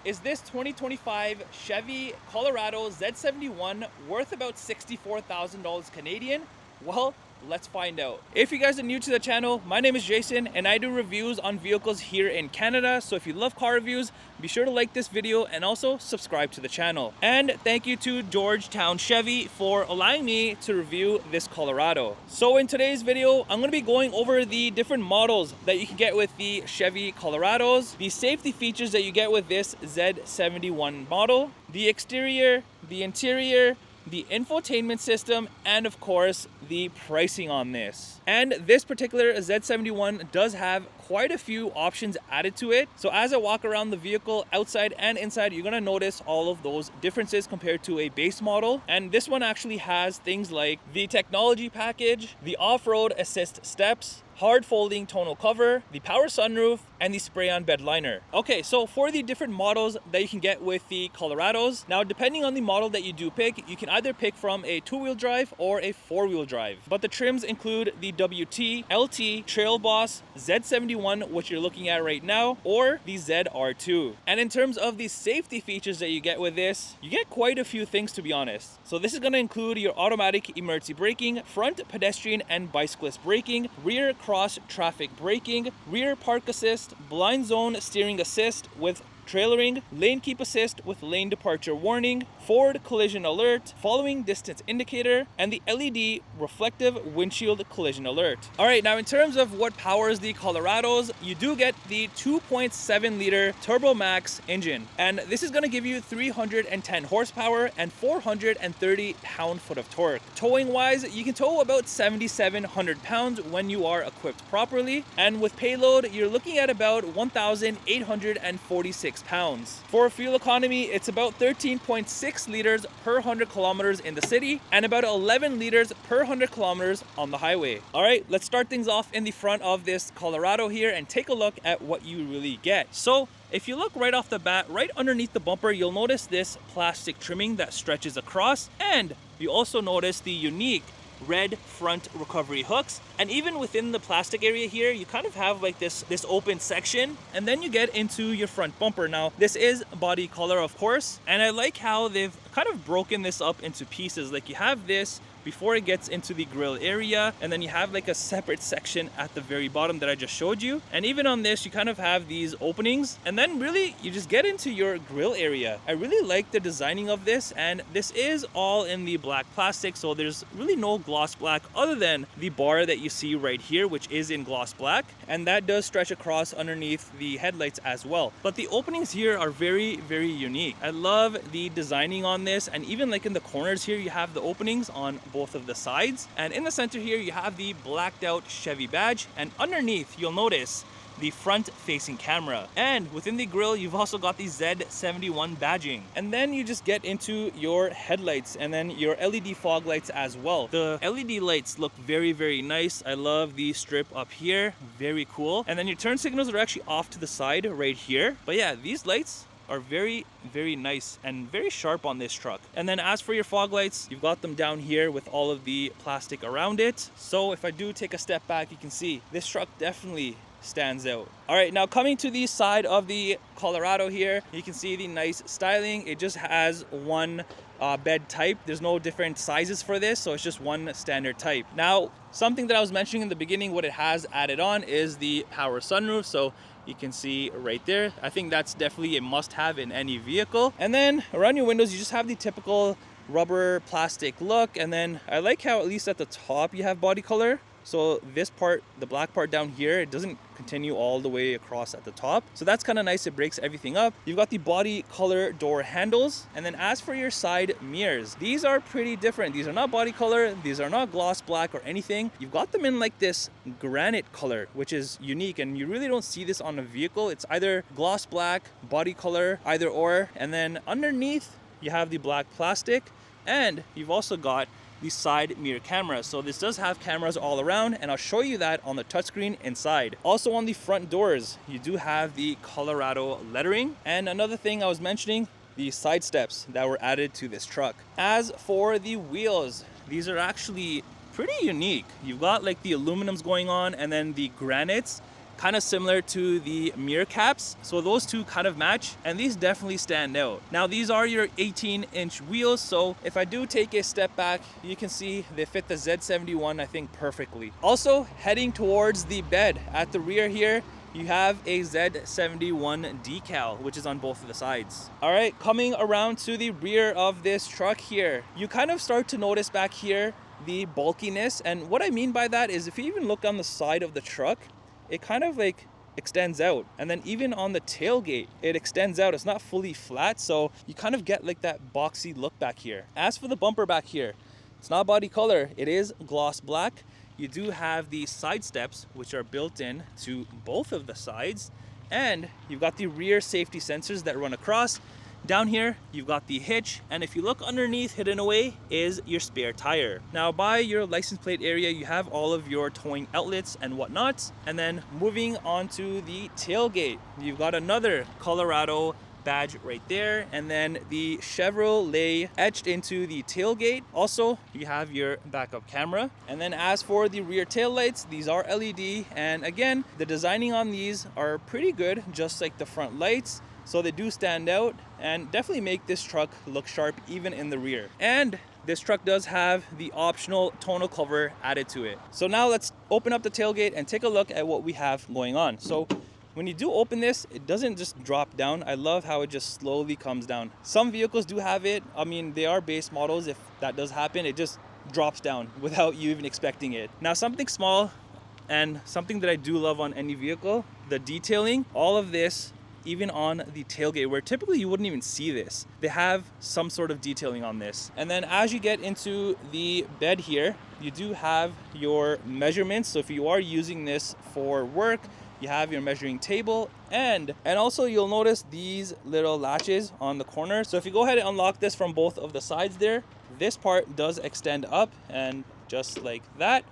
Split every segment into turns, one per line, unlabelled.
Is this 2025 Chevy Colorado Z71 worth about $64,000 Canadian? Well, let's find out. If you guys are new to the channel, my name is Jason and I do reviews on vehicles here in Canada. So if you love car reviews, be sure to like this video and also subscribe to the channel. And thank you to Georgetown Chevy for allowing me to review this Colorado. So in today's video, I'm going to be going over the different models that you can get with the Chevy Colorados, the safety features that you get with this Z71 model, the exterior, the interior, the infotainment system, and of course the pricing on this. And this particular Z71 does have quite a few options added to it. So as I walk around the vehicle outside and inside, you're going to notice all of those differences compared to a base model. And this one actually has things like the technology package, the off-road assist steps, hard folding tonneau cover, the power sunroof, and the spray-on bed liner. Okay, so for the different models that you can get with the Colorados, now depending on the model that you do pick, you can either pick from a two-wheel drive or a four-wheel drive. But the trims include the WT, LT, Trail Boss, Z71, which you're looking at right now, or the ZR2. And in terms of the safety features that you get with this, you get quite a few things, to be honest. So this is going to include your automatic emergency braking, front pedestrian and bicyclist braking, rear cross traffic braking, rear park assist, blind zone steering assist with trailering, lane keep assist with lane departure warning, forward collision alert, following distance indicator, and the LED reflective windshield collision alert. All right, now in terms of what powers the Colorados, you do get the 2.7 liter Turbo Max engine, and this is going to give you 310 horsepower and 430 pound-foot of torque. Towing wise, you can tow about 7,700 pounds when you are equipped properly, and with payload, you're looking at about 1,846 pounds. For fuel economy, it's about 13.6 liters per 100 kilometers in the city and about 11 liters per 100 kilometers on the highway. All right, let's start things off in the front of this Colorado here and take a look at what you really get. So if you look right off the bat, right underneath the bumper, you'll notice this plastic trimming that stretches across, and you also notice the unique red front recovery hooks. And even within the plastic area here, you kind of have like this open section, and then you get into your front bumper. Now this is body color, of course, and I like how they've kind of broken this up into pieces. Like you have this before it gets into the grille area, and then you have like a separate section at the very bottom that I just showed you. And even on this, you kind of have these openings, and then really you just get into your grille area. I really like the designing of this, and this is all in the black plastic, so there's really no gloss black other than the bar that you see right here, which is in gloss black, and that does stretch across underneath the headlights as well. But the openings here are very, very unique. I love the designing on this, and even like in the corners here, you have the openings on both of the sides, and in the center here you have the blacked out Chevy badge, and underneath you'll notice the front facing camera, and within the grille you've also got the Z71 badging. And then you just get into your headlights and then your LED fog lights as well. The LED lights look very, very nice. I love the strip up here, very cool. And then your turn signals are actually off to the side right here. But yeah, these lights are very, very nice and very sharp on this truck. And then as for your fog lights, you've got them down here with all of the plastic around it. So if I do take a step back, you can see this truck definitely stands out. All right, now coming to the side of the Colorado here, you can see the nice styling. It just has one bed type. There's no different sizes for this, so it's just one standard type. Now, something that I was mentioning in the beginning, what it has added on is the power sunroof. So you can see right there. I think that's definitely a must-have in any vehicle. And then around your windows, you just have the typical rubber plastic look. And then I like how at least at the top you have body color. So this part, the black part down here, it doesn't continue all the way across at the top. So that's kind of nice. It breaks everything up. You've got the body color door handles. And then as for your side mirrors, these are pretty different. These are not body color. These are not gloss black or anything. You've got them in like this granite color, which is unique. And you really don't see this on a vehicle. It's either gloss black, body color, either or. And then underneath, you have the black plastic. And you've also got the side mirror camera. So this does have cameras all around, and I'll show you that on the touchscreen inside. Also on the front doors, you do have the Colorado lettering. And another thing I was mentioning, the side steps that were added to this truck. As for the wheels, these are actually pretty unique. You've got like the aluminums going on and then the granites. kind of similar to the mirror caps. So those two kind of match, and these definitely stand out. Now these are your 18-inch wheels, so if I do take a step back, you can see they fit the Z71, I think, perfectly. Also, heading towards the bed at the rear here, you have a Z71 decal, which is on both of the sides. All right, coming around to the rear of this truck here, you kind of start to notice back here the bulkiness. And what I mean by that is if you even look on the side of the truck, it kind of like extends out. And then even on the tailgate, it extends out. It's not fully flat, so you kind of get like that boxy look back here. As for the bumper back here, it's not body color, it is gloss black. You do have the side steps, which are built in to both of the sides, and you've got the rear safety sensors that run across. Down here, you've got the hitch, and if you look underneath, hidden away is your spare tire. Now, by your license plate area, you have all of your towing outlets and whatnot. And then moving on to the tailgate, you've got another Colorado badge right there, and then the Chevrolet etched into the tailgate. Also, you have your backup camera. And then as for the rear tail lights, these are LED, and again, the designing on these are pretty good, just like the front lights. So they do stand out and definitely make this truck look sharp even in the rear. And this truck does have the optional tonneau cover added to it. So now let's open up the tailgate and take a look at what we have going on. So when you do open this, it doesn't just drop down. I love how it just slowly comes down. Some vehicles do have it. I mean, they are base models. If that does happen, it just drops down without you even expecting it. Now, something small and something that I do love on any vehicle, the detailing, all of this, even on the tailgate, where typically you wouldn't even see this, they have some sort of detailing on this. And then as you get into the bed here, you do have your measurements. So if you are using this for work, you have your measuring table, and also you'll notice these little latches on the corner. So if you go ahead and unlock this from both of the sides there, this part does extend up, and just like that,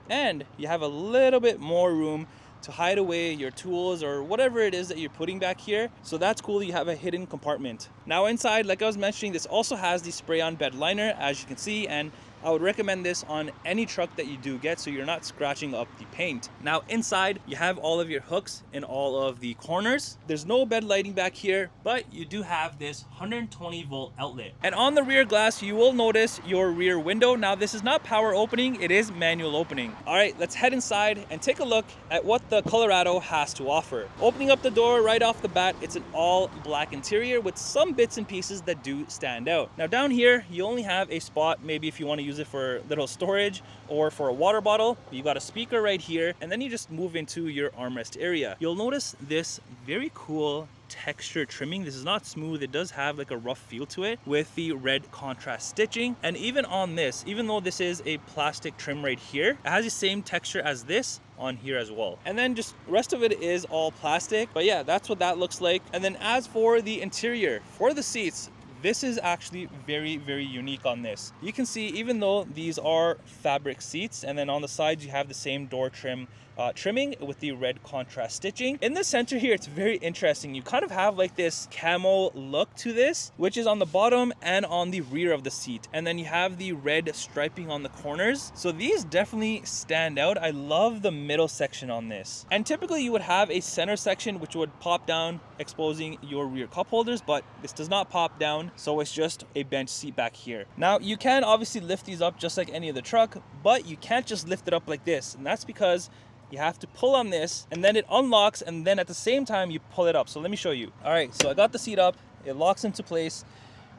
and you have a little bit more room to hide away your tools or whatever it is that you're putting back here. So that's cool, you have a hidden compartment. Now inside, like I was mentioning, this also has the spray-on bed liner, as you can see, and I would recommend this on any truck that you do get, so you're not scratching up the paint. Now inside, you have all of your hooks in all of the corners. There's no bed lighting back here, but you do have this 120 volt outlet. And on the rear glass, you will notice your rear window. Now this is not power opening, it is manual opening. All right, let's head inside and take a look at what the Colorado has to offer. Opening up the door right off the bat, it's an all black interior with some bits and pieces that do stand out. Now down here, you only have a spot, maybe if you want to use it for little storage or for a water bottle. You got a speaker right here, and then you just move into your armrest area. You'll notice this very cool texture trimming. This is not smooth, it does have like a rough feel to it with the red contrast stitching. And even on this, even though this is a plastic trim right here, it has the same texture as this on here as well. And then just rest of it is all plastic. But yeah, that's what that looks like. And then as for the interior, for the seats, this is actually very, very unique on this. You can see, even though these are fabric seats, and then on the sides you have the same door trim trimming with the red contrast stitching. In the center here, it's very interesting. You kind of have like this camo look to this, which is on the bottom and on the rear of the seat. And then you have the red striping on the corners. So these definitely stand out. I love the middle section on this. And typically you would have a center section which would pop down, exposing your rear cup holders, but this does not pop down. So it's just a bench seat back here. Now you can obviously lift these up just like any other truck, but you can't just lift it up like this. And that's because you have to pull on this, and then it unlocks, and then at the same time you pull it up. So let me show you. All right, so I got the seat up, it locks into place,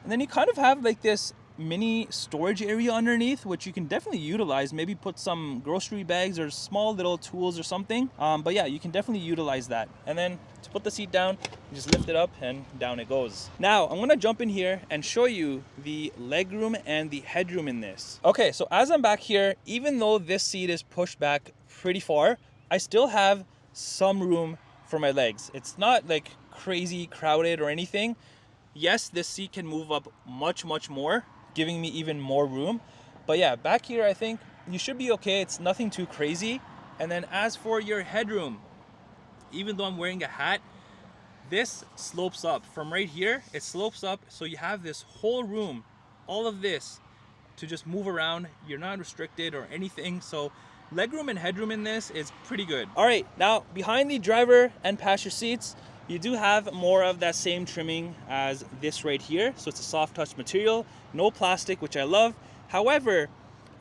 and then you kind of have like this mini storage area underneath, which you can definitely utilize. Maybe put some grocery bags or small little tools or something. But yeah, you can definitely utilize that. And then to put the seat down, you just lift it up and down it goes. Now I'm gonna jump in here and show you the legroom and the headroom in this. Okay, so as I'm back here, even though this seat is pushed back pretty far, I still have some room for my legs. It's not like crazy crowded or anything. Yes, this seat can move up much more, giving me even more room. But yeah, back here I think you should be okay. It's nothing too crazy. And then as for your headroom, even though I'm wearing a hat, this slopes up from right here. It slopes up, so you have this whole room, all of this, to just move around. You're not restricted or anything. So legroom and headroom in this is pretty good. All right, now behind the driver and passenger seats, you do have more of that same trimming as this right here. So it's a soft touch material, no plastic, which I love. However,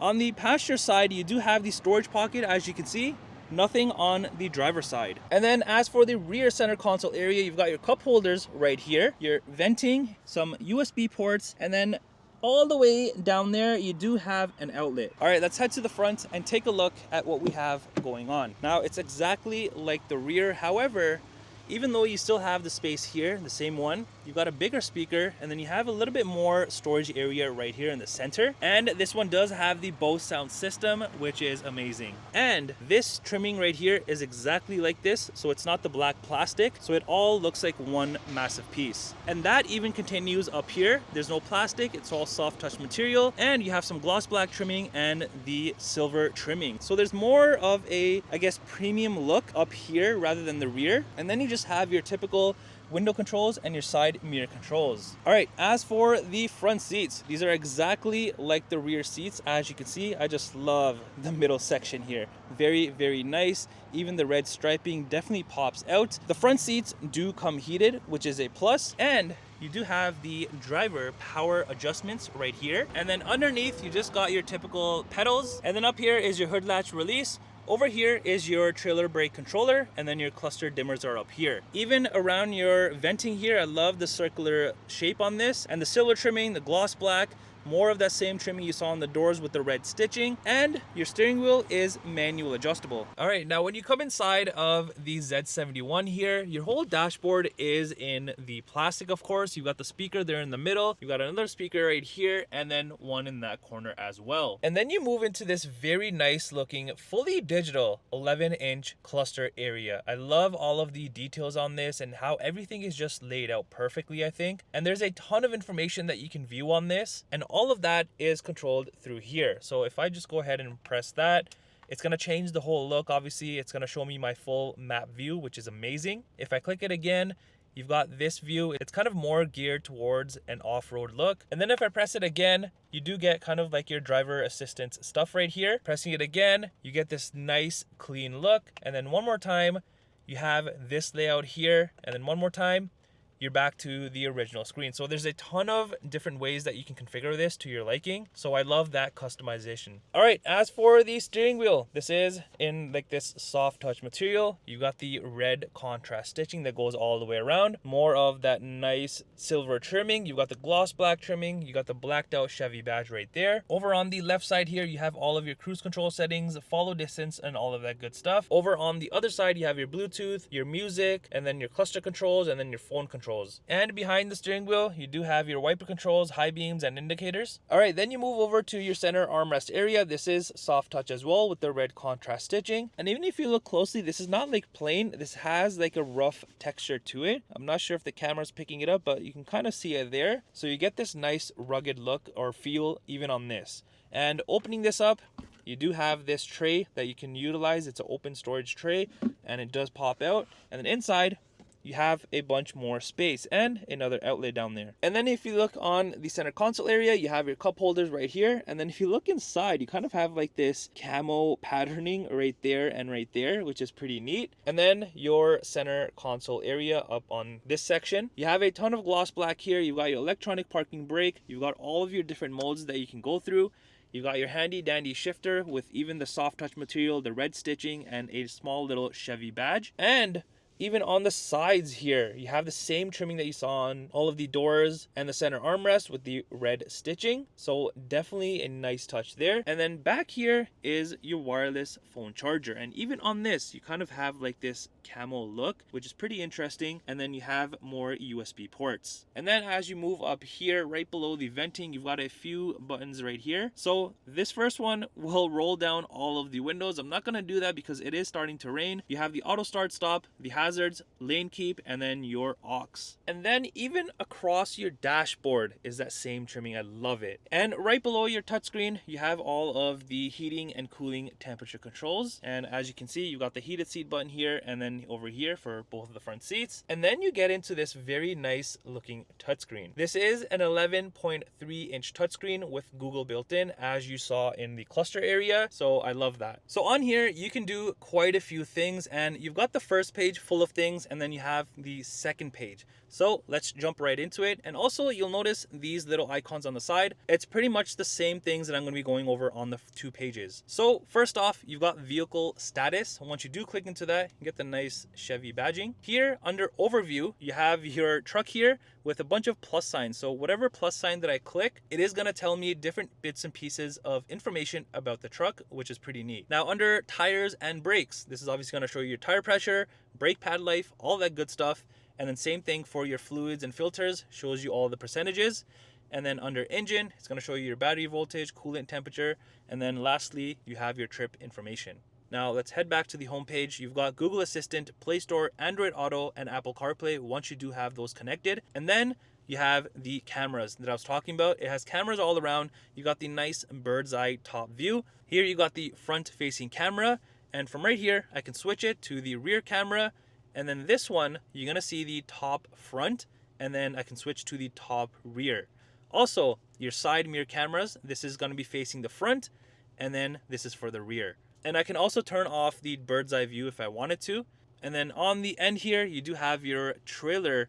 on the passenger side, you do have the storage pocket, as you can see. Nothing on the driver's side. And then as for the rear center console area, you've got your cup holders right here, your venting, some USB ports, and then all the way down there, you do have an outlet. All right, let's head to the front and take a look at what we have going on. Now, it's exactly like the rear. However, even though you still have the space here, the same one, you've got a bigger speaker, and then you have a little bit more storage area right here in the center. And this one does have the Bose sound system, which is amazing. And this trimming right here is exactly like this, so it's not the black plastic, so it all looks like one massive piece. And that even continues up here. There's no plastic, it's all soft touch material, and you have some gloss black trimming and the silver trimming. So there's more of a, I guess, premium look up here rather than the rear. And then you just have your typical window controls and your side mirror controls. All right, as for the front seats, these are exactly like the rear seats. As you can see, I just love the middle section here. Very, very nice. Even the red striping definitely pops out. The front seats do come heated, which is a plus, and you do have the driver power adjustments right here. And then underneath, you just got your typical pedals. And then up here is your hood latch release. Over here is your trailer brake controller, and then your cluster dimmers are up here. Even around your venting here, I love the circular shape on this, and the silver trimming, the gloss black, more of that same trimming you saw on the doors with the red stitching, and your steering wheel is manual adjustable. All right, now when you come inside of the Z71 here, your whole dashboard is in the plastic, of course. You've got the speaker there in the middle, you've got another speaker right here, and then one in that corner as well. And then you move into this very nice looking, fully digital 11-inch cluster area. I love all of the details on this and how everything is just laid out perfectly, I think. And there's a ton of information that you can view on this, and all of that is controlled through here. So if I just go ahead and press that, it's going to change the whole look. Obviously, it's going to show me my full map view, which is amazing. If I click it again, you've got this view. It's kind of more geared towards an off-road look. And then if I press it again, you do get kind of like your driver assistance stuff right here. Pressing it again, you get this nice clean look. And then one more time, you have this layout here. And then one more time, you're back to the original screen. So there's a ton of different ways that you can configure this to your liking. So I love that customization. All right, as for the steering wheel, this is in like this soft touch material. You got the red contrast stitching that goes all the way around. More of that nice silver trimming. You've got the gloss black trimming. You got the blacked out Chevy badge right there. Over on the left side here, you have all of your cruise control settings, follow distance, and all of that good stuff. Over on the other side, you have your Bluetooth, your music, and then your cluster controls, and then your phone controls. And behind the steering wheel, you do have your wiper controls, high beams, and indicators. All right, then you move over to your center armrest area. This is soft touch as well with the red contrast stitching. And even if you look closely, this is not like plain. This has like a rough texture to it. I'm not sure if the camera's picking it up, but you can kind of see it there. So you get this nice rugged look or feel even on this. And opening this up, you do have this tray that you can utilize. It's an open storage tray, and it does pop out. And then inside, you have a bunch more space and another outlet down there. And then if you look on the center console area, you have your cup holders right here. And then if you look inside, you kind of have like this camo patterning right there and right there, which is pretty neat. And then your center console area up on this section, you have a ton of gloss black here. You've got your electronic parking brake. You've got all of your different modes that you can go through. You've got your handy dandy shifter with even the soft touch material, the red stitching, and a small little Chevy badge. And even on the sides here, you have the same trimming that you saw on all of the doors and the center armrest with the red stitching. So definitely a nice touch there. And then back here is your wireless phone charger. And even on this, you kind of have like this camo look, which is pretty interesting. And then you have more USB ports. And then as you move up here, right below the venting, you've got a few buttons right here. So this first one will roll down all of the windows. I'm not going to do that because it is starting to rain. You have the auto start stop, the hazard hazards, lane keep, and then your aux. And then even across your dashboard is that same trimming. I love it. And right below your touchscreen, you have all of the heating and cooling temperature controls. And as you can see, you've got the heated seat button here and then over here for both of the front seats. And then you get into this very nice looking touchscreen. This is an 11.3 inch touchscreen with Google built in, as you saw in the cluster area. So I love that. So on here, you can do quite a few things, and you've got the first page full of things, and then you have the second page. So let's jump right into it. And also you'll notice these little icons on the side. It's pretty much the same things that I'm going to be going over on the 2 pages. So first off, you've got vehicle status. Once you do click into that, you get the nice Chevy badging. Here under overview, you have your truck here with a bunch of plus signs. So whatever plus sign that I click, it is going to tell me different bits and pieces of information about the truck, which is pretty neat. Now under tires and brakes, this is obviously going to show you your tire pressure, brake pad life, all that good stuff. And then same thing for your fluids and filters, shows you all the percentages. And then under engine, it's going to show you your battery voltage, coolant temperature. And then lastly, you have your trip information. Now let's head back to the home page. You've got Google Assistant, Play Store, Android Auto, and Apple CarPlay once you do have those connected. And then you have the cameras that I was talking about. It has cameras all around. You got the nice bird's eye top view. Here you got the front facing camera. And from right here, I can switch it to the rear camera. And then this one, you're gonna see the top front, and then I can switch to the top rear. Also, your side mirror cameras, this is gonna be facing the front, and then this is for the rear. And I can also turn off the bird's eye view if I wanted to. And then on the end here, you do have your trailer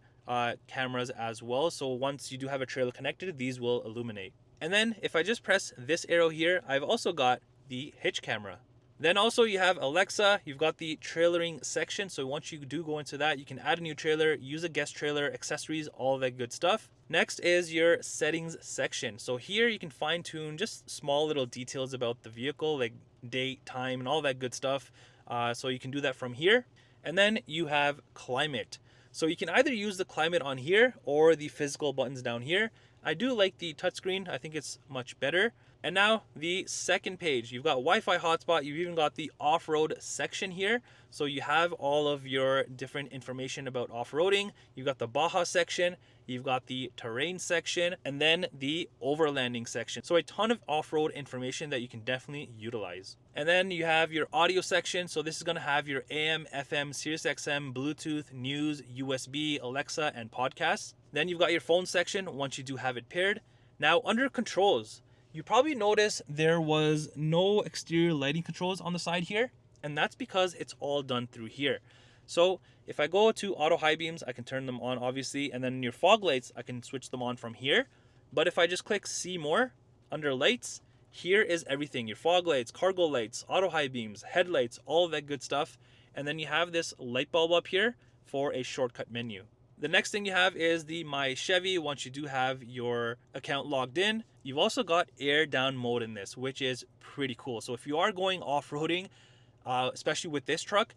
cameras as well. So once you do have a trailer connected, these will illuminate. And then if I just press this arrow here, I've also got the hitch camera. Then also you have Alexa, you've got the trailering section. So once you do go into that, you can add a new trailer, use a guest trailer, accessories, all that good stuff. Next is your settings section. So here you can fine tune just small little details about the vehicle, like date, time, and all that good stuff. So you can do that from here. And then you have climate. So you can either use the climate on here or the physical buttons down here. I do like the touchscreen. I think it's much better. And now the second page, you've got Wi-Fi hotspot. You've even got the off-road section here. So you have all of your different information about off-roading. You've got the Baja section, you've got the terrain section, and then the overlanding section. So a ton of off-road information that you can definitely utilize. And then you have your audio section. So this is gonna have your AM, FM, Sirius XM, Bluetooth, news, USB, Alexa, and podcasts. Then you've got your phone section once you do have it paired. Now under controls, you probably noticed there was no exterior lighting controls on the side here, and that's because it's all done through here. So if I go to auto high beams, I can turn them on obviously, and then your fog lights, I can switch them on from here. But if I just click see more, under lights, here is everything, your fog lights, cargo lights, auto high beams, headlights, all that good stuff. And then you have this light bulb up here for a shortcut menu. The next thing you have is the My Chevy. Once you do have your account logged in, you've also got air down mode in this, which is pretty cool. So if you are going off-roading, especially with this truck,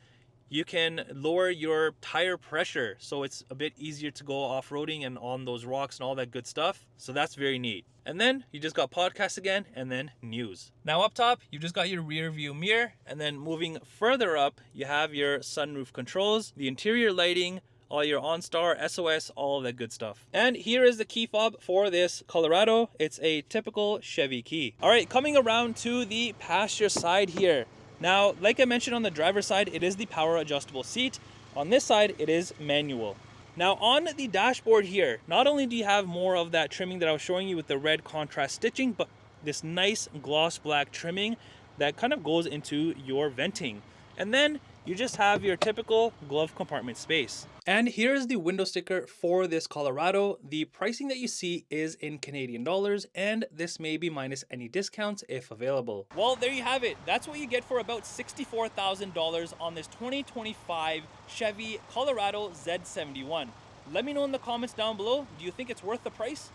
you can lower your tire pressure. So it's a bit easier to go off-roading and on those rocks and all that good stuff. So that's very neat. And then you just got podcasts again, and then news. Now up top, you just got your rear view mirror. And then moving further up, you have your sunroof controls, the interior lighting, all your OnStar, SOS, all that good stuff. And here is the key fob for this Colorado. It's a typical Chevy key. All right, coming around to the passenger side here. Now, like I mentioned on the driver's side, it is the power adjustable seat. On this side, it is manual. Now on the dashboard here, not only do you have more of that trimming that I was showing you with the red contrast stitching, but this nice gloss black trimming that kind of goes into your venting. And then you just have your typical glove compartment space. And here's the window sticker for this Colorado. The pricing that you see is in Canadian dollars, and this may be minus any discounts if available. Well, there you have it. That's what you get for about $64,000 on this 2025 Chevy Colorado Z71. Let me know in the comments down below, do you think it's worth the price?